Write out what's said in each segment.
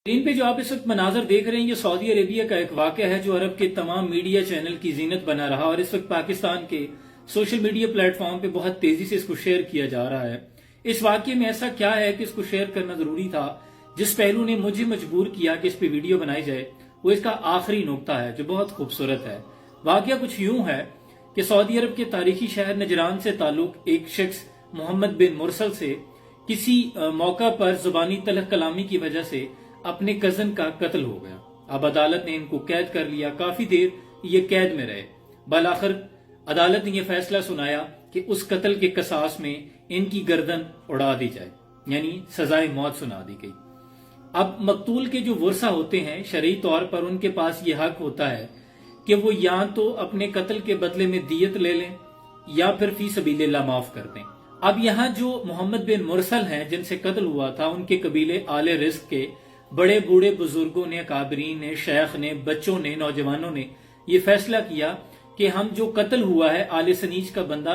Screen पे जो आप इस वक्त मनाजर देख रहे हैं ये सऊदी अरेबिया का एक वाक़या है जो अरब के तमाम मीडिया चैनल की जीनत बना रहा और इस वक्त पाकिस्तान के सोशल मीडिया प्लेटफॉर्म पे बहुत तेजी से इसको शेयर किया जा रहा है। इस वाक़ये में ऐसा क्या है कि इसको शेयर करना जरूरी था, जिस पहलू ने मुझे मजबूर किया कि इस पे वीडियो बनाई जाए, वो इसका आखिरी नुक्ता है जो बहुत खूबसूरत है। वाक़या कुछ यूं है कि सऊदी अरब के तारीखी शहर नजरान से ताल्लुक एक शख्स मोहम्मद बिन मुरसल से किसी मौका पर जुबानी तलख कलामी की वजह से अपने कजन का कत्ल हो गया। अब अदालत ने इनको कैद कर लिया, काफी देर ये कैद में रहे। बल आखिर अदालत ने यह फैसला सुनाया कि उस कत्ल के कसास में इनकी गर्दन उड़ा दी जाए, यानी सजाए मौत सुना दी गई। अब मकतूल के जो वर्सा होते हैं शरई तौर पर उनके पास ये हक होता है कि वो या तो अपने कत्ल के बदले में दियत ले लें या फिर फी सबीलिल्लाह माफ कर दें। अब यहाँ जो मोहम्मद बिन मुरसल हैं जिनसे कत्ल हुआ था, उनके कबीले आले रिस्क के बड़े बूढ़े बुजुर्गों ने, काबरीन ने, शेख ने, बच्चों ने, नौजवानों ने ये फैसला किया कि हम जो कत्ल हुआ है आले सनीज का बंदा,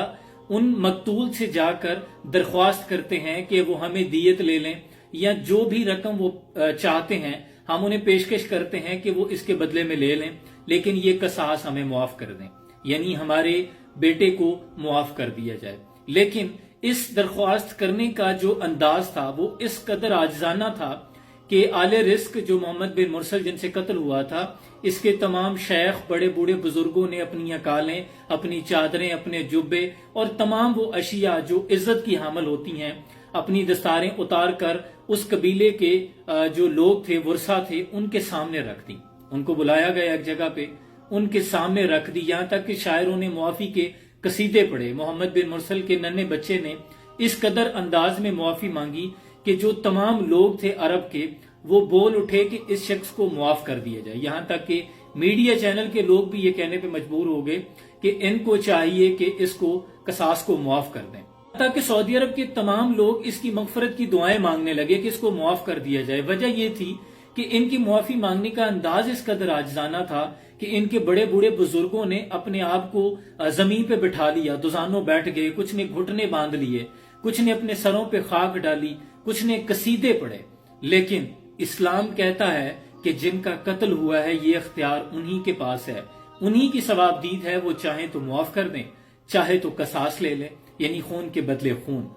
उन मकतूल से जाकर दरख्वास्त करते हैं कि वो हमें दियत ले लें या जो भी रकम वो चाहते हैं हम उन्हें पेशकश करते हैं कि वो इसके बदले में ले लें, लेकिन ये कसास हमें मुआफ कर दें, यानी हमारे बेटे को मुआफ कर दिया जाए। लेकिन इस दरख्वास्त करने का जो अंदाज था वो इस कदर आजिजाना था कि आले रिस्क जो मोहम्मद बिन मुरसल जिनसे कत्ल हुआ था, इसके तमाम शेख, बड़े बूढ़े बुजुर्गों ने अपनी अकालें, अपनी चादरें, अपने जुब्बे और तमाम वो अशिया जो इज्जत की हामिल होती हैं, अपनी दस्तारें उतार कर उस कबीले के जो लोग थे, वर्सा थे, उनके सामने रख दी। उनको बुलाया गया एक जगह पे, उनके सामने रख दी, यहां तक कि शायरों ने मुआफी के कसीदे पढ़े। मोहम्मद बिन मुरसल के नन्हे बच्चे ने इस कदर अंदाज में मुआफी मांगी कि जो तमाम लोग थे अरब के, वो बोल उठे कि इस शख्स को मुआफ कर दिया जाए। यहां तक कि मीडिया चैनल के लोग भी ये कहने पे मजबूर हो गए कि इनको चाहिए कि इसको कसास को मुआफ कर दें। ताकि सऊदी अरब के तमाम लोग इसकी मगफरत की दुआएं मांगने लगे कि इसको मुआफ कर दिया जाए। वजह यह थी कि इनकी मुआफी मांगने का अंदाज इस कदर आजिजाना था कि इनके बड़े बूढ़े बुजुर्गों ने अपने आप को जमीन पे बिठा लिया, दुजानों बैठ गए, कुछ ने घुटने बांध लिए, कुछ ने अपने सरों पे खाक डाली, कुछ ने कसीदे पढ़े। लेकिन इस्लाम कहता है कि जिनका कत्ल हुआ है ये इख्तियार उन्हीं के पास है, उन्हीं की सवाबदीद है, वो चाहे तो मुआफ कर दें, चाहे तो कसास ले लें, यानी खून के बदले खून।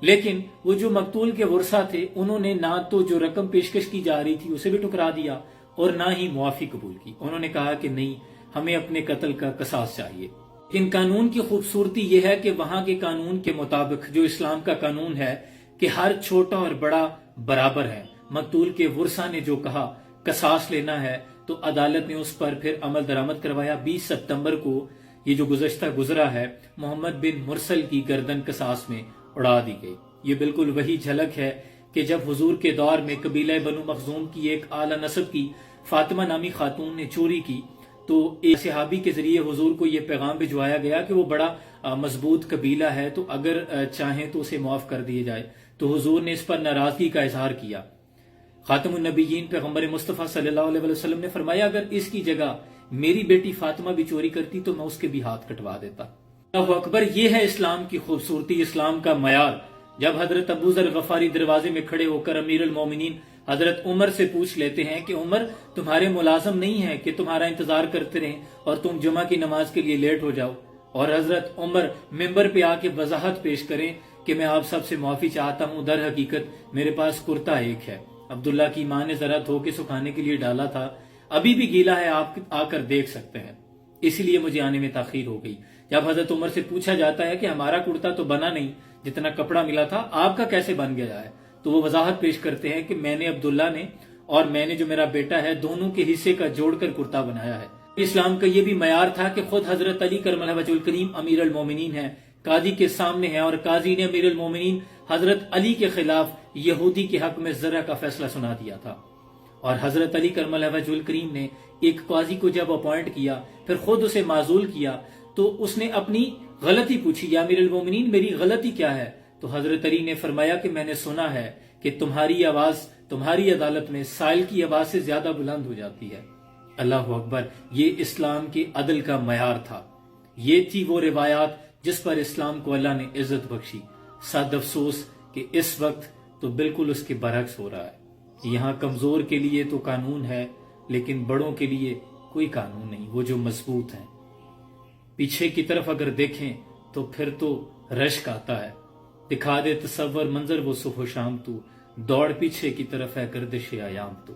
लेकिन वो जो मकतूल के वर्सा थे उन्होंने ना तो जो रकम पेशकश की जा रही थी उसे भी ठुकरा दिया और ना ही मुआफी कबूल की। उन्होंने कहा कि नहीं, हमें अपने कत्ल का कसास चाहिए। इन कानून की खूबसूरती यह है कि वहां के कानून के मुताबिक जो इस्लाम का कानून है कि हर छोटा और बड़ा बराबर है। मकतूल के वर्सा ने जो कहा कसास लेना है तो अदालत ने उस पर फिर अमल दरामद करवाया। 20 सितंबर को ये जो गुज़श्ता गुजरा है, मोहम्मद बिन मुरसल की गर्दन कसास में उड़ा दी गई। ये बिल्कुल वही झलक है कि जब हुजूर के दौर में कबीला बनु मखजूम की एक आला नस्ब की फातिमा नामी खातून ने चोरी की, तो एक सहाबी के जरिए हुजूर को यह पैगाम भिजवाया गया कि वो बड़ा मजबूत कबीला है, तो अगर चाहें तो उसे माफ कर दिया जाए। तो हुजूर ने इस पर नाराजगी का इजहार किया। खातमुन नबीयीन पैगंबर मुस्तफ़ा सल्लल्लाहु अलैहि वसल्लम ने फरमाया, अगर इसकी जगह मेरी बेटी फातिमा भी चोरी करती तो मैं उसके भी हाथ कटवा देता। अल्लाहु अकबर, ये है इस्लाम की खूबसूरती, इस्लाम का मयार। जब हजरत अबू ज़र गफारी दरवाजे में खड़े होकर अमीरुल मोमिनीन हजरत उमर से पूछ लेते हैं कि उमर, तुम्हारे मुलाजम नहीं है कि तुम्हारा इंतजार करते रहें और तुम जुमा की नमाज के लिए लेट हो जाओ, और हजरत उमर मिंबर पे आके वजाहत पेश करें कि मैं आप सबसे माफी चाहता हूँ, दर हकीकत मेरे पास कुर्ता एक है, अब्दुल्ला की माँ ने जरा धो के सुखाने के लिए डाला था, अभी भी गीला है, आप आकर देख सकते हैं, इसलिए मुझे आने में ताखीर हो गई। जब हजरत उमर से पूछा जाता है कि हमारा कुर्ता तो बना नहीं, जितना कपड़ा मिला था आपका कैसे बन गया है, तो वो वजाहत पेश करते हैं कि मैंने, अब्दुल्ला ने और मैंने जो मेरा बेटा है, दोनों के हिस्से का जोड़कर कुर्ता बनाया है। इस्लाम का ये भी मयार था कि खुद हजरत अली करमल वजहुल करीम अमीरुल मोमिनीन है, काजी के सामने है, और काजी ने अमीरुल मोमिनीन हजरत अली के खिलाफ यहूदी के हक में जरा का फैसला सुना दिया था। और हजरत अली करमल वजहुल करीम ने एक काजी को जब अपॉइंट किया, फिर खुद उसे माजूल किया, तो उसने अपनी गलती पूछी, या अमीरुल मोमिनीन मेरी गलती क्या है? तो हजरत अली ने फरमाया कि मैंने सुना है कि तुम्हारी आवाज तुम्हारी अदालत में साइल की आवाज से ज्यादा बुलंद हो जाती है। अल्लाह अकबर, ये इस्लाम के अदल का मयार था। ये थी वो रिवायात जिस पर इस्लाम को अल्लाह ने इज्जत बख्शी। सद अफसोस कि इस वक्त तो बिल्कुल उसके बरक्स हो रहा है। یہاں کمزور کے لیے تو قانون ہے، لیکن بڑوں کے لیے کوئی قانون نہیں، وہ جو مضبوط ہیں۔ پیچھے کی طرف اگر دیکھیں تو پھر تو رشک آتا ہے، دکھا دے تصور منظر وہ صبح و شام تو، دوڑ پیچھے کی طرف ہے گردش ایام تو۔